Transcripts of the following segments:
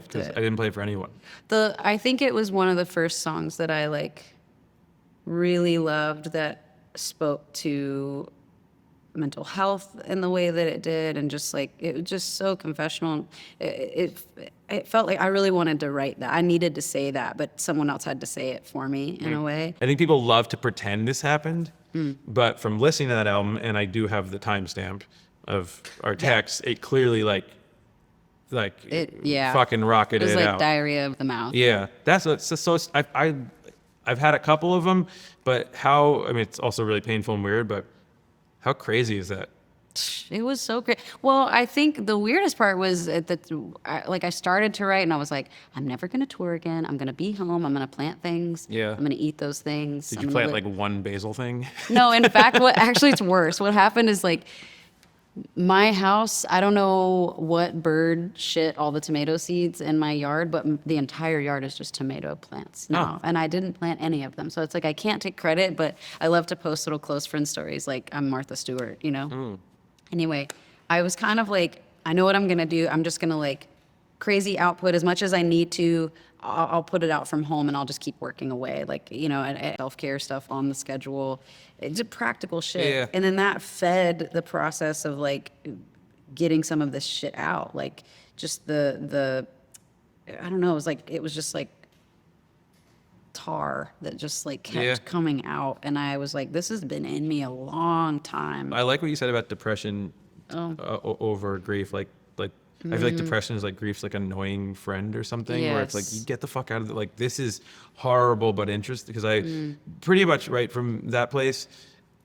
because I didn't play it for anyone. I think it was one of the first songs that I like really loved that spoke to mental health in the way that it did, and just like it was just so confessional. It felt like I really wanted to write that. I needed to say that, but someone else had to say it for me in a way. I think people love to pretend this happened, but from listening to that album, and I do have the timestamp of our text, it clearly like fucking rocketed it was like out. diarrhea of the mouth. Yeah, so I've had a couple of them, but I mean, it's also really painful and weird, but how crazy is that? It was so great. Well, I think the weirdest part was that I started to write and I was like, I'm never going to tour again. I'm going to be home. I'm going to plant things. Yeah. I'm going to eat those things. Did you plant like one basil thing? No, in fact, actually it's worse. What happened is like my house, I don't know what bird shit all the tomato seeds in my yard, but the entire yard is just tomato plants now. And I didn't plant any of them. So it's like I can't take credit, but I love to post little close friend stories like I'm Martha Stewart, you know? Anyway, I was kind of like, I know what I'm going to do. I'm just going to like crazy output as much as I need to. I'll put it out from home and I'll just keep working away. Like, you know, and self-care stuff on the schedule. It's just practical shit. Yeah. And then that fed the process of like getting some of this shit out. Like just the I don't know, it was just like tar that just like kept coming out. And I was like, this has been in me a long time. I like what you said about depression over grief. Like I feel like depression is like grief's like an annoying friend or something, where it's like, you get the fuck out of it. Like, this is horrible but interesting, because I pretty much write from that place.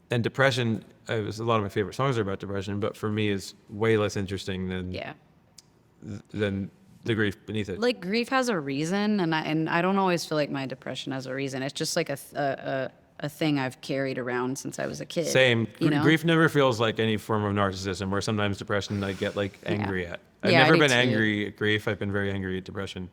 And depression, a lot of my favorite songs are about depression, but for me is way less interesting than the grief beneath it. Like grief has a reason, and I don't always feel like my depression has a reason. It's just like a thing I've carried around since I was a kid. Same. You know? Grief never feels like any form of narcissism, where sometimes depression I get like angry at. I've Yeah, I never do been too. angry at grief. I've been very angry at depression.